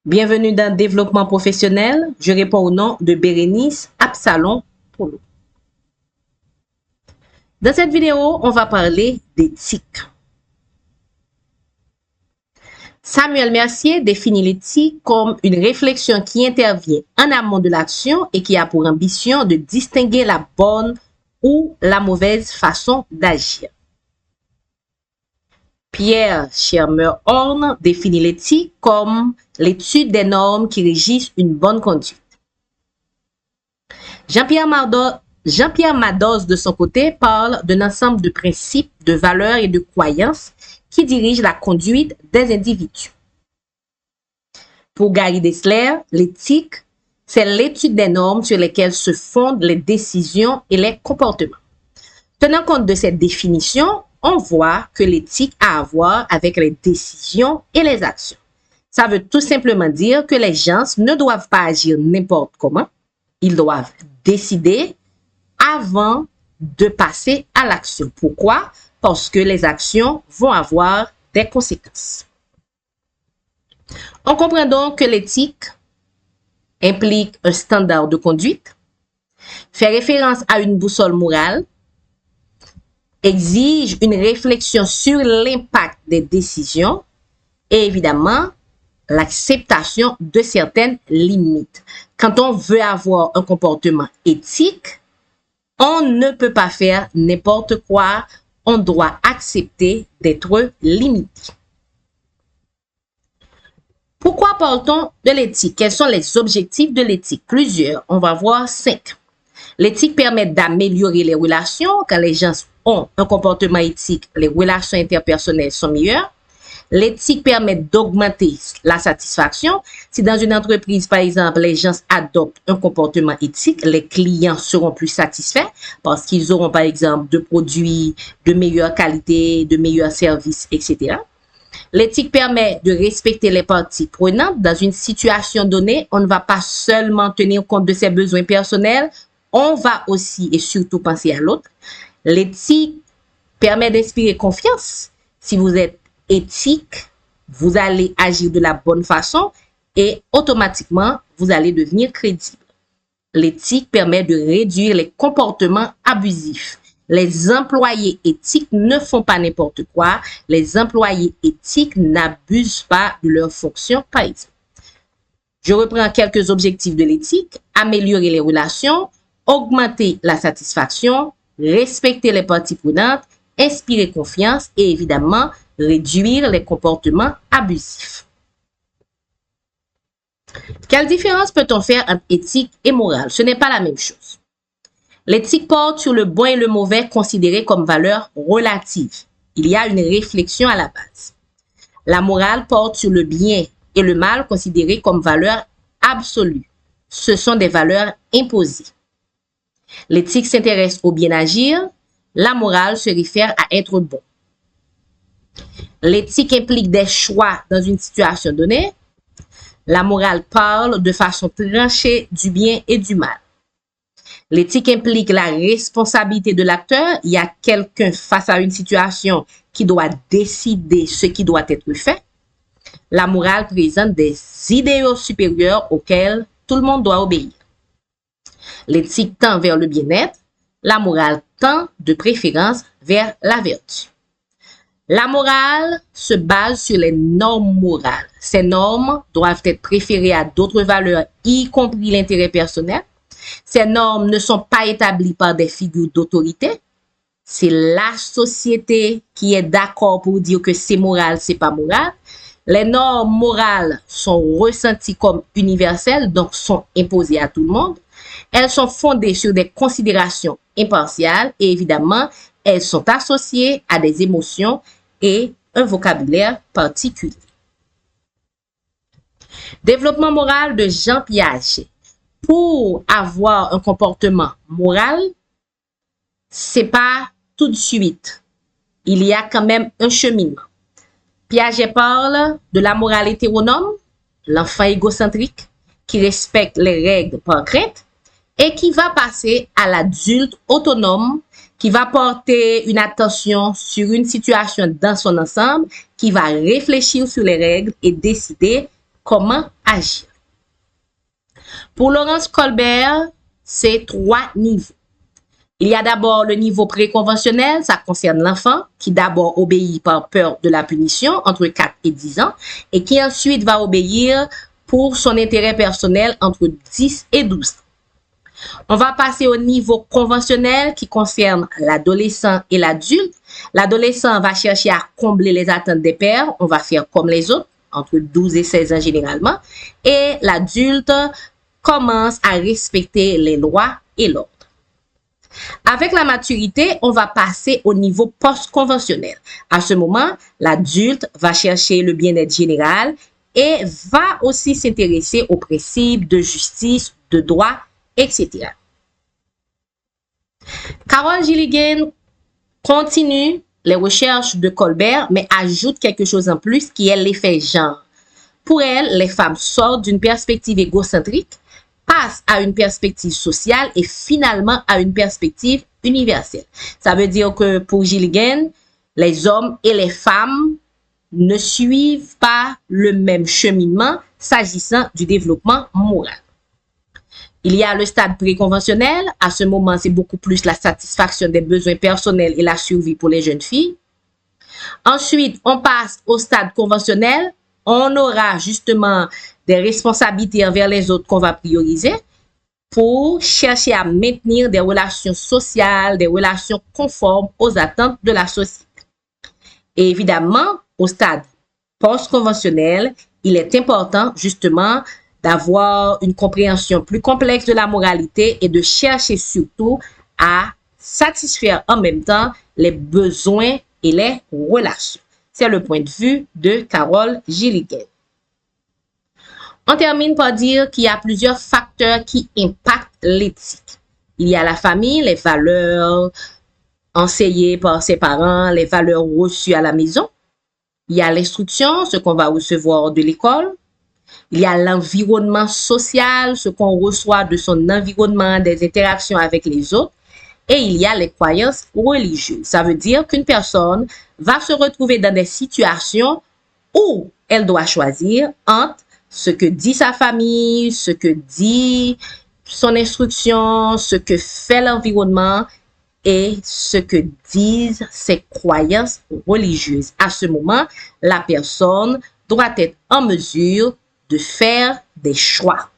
Bienvenue dans Développement professionnel. Je réponds au nom de Bérénice Absalom Polo. Dans cette vidéo, on va parler d'éthique. Samuel Mercier définit l'éthique comme une réflexion qui intervient en amont de l'action et qui a pour ambition de distinguer la bonne ou la mauvaise façon d'agir. Pierre Schermerhorn définit l'éthique comme l'étude des normes qui régissent une bonne conduite. Jean-Pierre Madoz, de son côté, parle d'un ensemble de principes, de valeurs et de croyances qui dirigent la conduite des individus. Pour Gary Dessler, l'éthique, c'est l'étude des normes sur lesquelles se fondent les décisions et les comportements. Tenant compte de cette définition, on voit que l'éthique a à voir avec les décisions et les actions. Ça veut tout simplement dire que les gens ne doivent pas agir n'importe comment. Ils doivent décider avant de passer à l'action. Pourquoi? Parce que les actions vont avoir des conséquences. On comprend donc que l'éthique implique un standard de conduite, fait référence à une boussole morale, exige une réflexion sur l'impact des décisions et évidemment l'acceptation de certaines limites. Quand on veut avoir un comportement éthique, on ne peut pas faire n'importe quoi, on doit accepter d'être limité. Pourquoi parle-t-on de l'éthique? Quels sont les objectifs de l'éthique? Plusieurs, on va voir 5. L'éthique permet d'améliorer les relations. Quand les gens ont un comportement éthique, les relations interpersonnelles sont meilleures. L'éthique permet d'augmenter la satisfaction. Si dans une entreprise, par exemple, les gens adoptent un comportement éthique, les clients seront plus satisfaits parce qu'ils auront, par exemple, de produits de meilleure qualité, de meilleurs services, etc. L'éthique permet de respecter les parties prenantes. Dans une situation donnée, on ne va pas seulement tenir compte de ses besoins personnels, on va aussi et surtout penser à l'autre. L'éthique permet d'inspirer confiance. Si vous êtes éthique, vous allez agir de la bonne façon et automatiquement, vous allez devenir crédible. L'éthique permet de réduire les comportements abusifs. Les employés éthiques ne font pas n'importe quoi. Les employés éthiques n'abusent pas de leurs fonctions, par exemple. Je reprends quelques objectifs de l'éthique. Améliorer les relations, augmenter la satisfaction, respecter les parties prenantes, inspirer confiance et évidemment réduire les comportements abusifs. Quelle différence peut-on faire entre éthique et morale? Ce n'est pas la même chose. L'éthique porte sur le bon et le mauvais considérés comme valeurs relatives. Il y a une réflexion à la base. La morale porte sur le bien et le mal considérés comme valeurs absolues. Ce sont des valeurs imposées. L'éthique s'intéresse au bien agir. La morale se réfère à être bon. L'éthique implique des choix dans une situation donnée. La morale parle de façon tranchée du bien et du mal. L'éthique implique la responsabilité de l'acteur. Il y a quelqu'un face à une situation qui doit décider ce qui doit être fait. La morale présente des idéaux supérieurs auxquels tout le monde doit obéir. L'éthique tend vers le bien-être. La morale tend de préférence vers la vertu. La morale se base sur les normes morales. Ces normes doivent être préférées à d'autres valeurs, y compris l'intérêt personnel. Ces normes ne sont pas établies par des figures d'autorité. C'est la société qui est d'accord pour dire que c'est moral, c'est pas moral. Les normes morales sont ressenties comme universelles, donc sont imposées à tout le monde. Elles sont fondées sur des considérations impartiales et évidemment, elles sont associées à des émotions et un vocabulaire particulier. Développement moral de Jean Piaget. Pour avoir un comportement moral, c'est pas tout de suite. Il y a quand même un cheminement. Piaget parle de la morale hétéronome, l'enfant égocentrique qui respecte les règles par crainte et qui va passer à l'adulte autonome qui va porter une attention sur une situation dans son ensemble, qui va réfléchir sur les règles et décider comment agir. Pour Laurence Colbert, c'est 3 niveaux. Il y a d'abord le niveau préconventionnel, ça concerne l'enfant qui d'abord obéit par peur de la punition entre 4 et 10 ans et qui ensuite va obéir pour son intérêt personnel entre 10 et 12 ans. On va passer au niveau conventionnel qui concerne l'adolescent et l'adulte. L'adolescent va chercher à combler les attentes des pères, on va faire comme les autres, entre 12 et 16 ans généralement, et l'adulte commence à respecter les lois et l'ordre. Avec la maturité, on va passer au niveau post-conventionnel. À ce moment, l'adulte va chercher le bien-être général et va aussi s'intéresser aux principes de justice, de droit, etc. Carol Gilligan continue les recherches de Colbert, mais ajoute quelque chose en plus qui est l'effet genre. Pour elle, les femmes sortent d'une perspective égocentrique, passent à une perspective sociale et finalement à une perspective universelle. Ça veut dire que pour Gilligan, les hommes et les femmes ne suivent pas le même cheminement s'agissant du développement moral. Il y a le stade préconventionnel. À ce moment, c'est beaucoup plus la satisfaction des besoins personnels et la survie pour les jeunes filles. Ensuite, on passe au stade conventionnel. On aura justement des responsabilités envers les autres qu'on va prioriser pour chercher à maintenir des relations sociales, des relations conformes aux attentes de la société. Et évidemment, au stade post-conventionnel, il est important justement d'avoir une compréhension plus complexe de la moralité et de chercher surtout à satisfaire en même temps les besoins et les relations. C'est le point de vue de Carol Gilligan. On termine par dire qu'il y a plusieurs facteurs qui impactent l'éthique. Il y a la famille, les valeurs enseignées par ses parents, les valeurs reçues à la maison. Il y a l'instruction, ce qu'on va recevoir de l'école. Il y a l'environnement social, ce qu'on reçoit de son environnement, des interactions avec les autres. Et il y a les croyances religieuses. Ça veut dire qu'une personne va se retrouver dans des situations où elle doit choisir entre ce que dit sa famille, ce que dit son instruction, ce que fait l'environnement et ce que disent ses croyances religieuses. À ce moment, la personne doit être en mesure de faire des choix.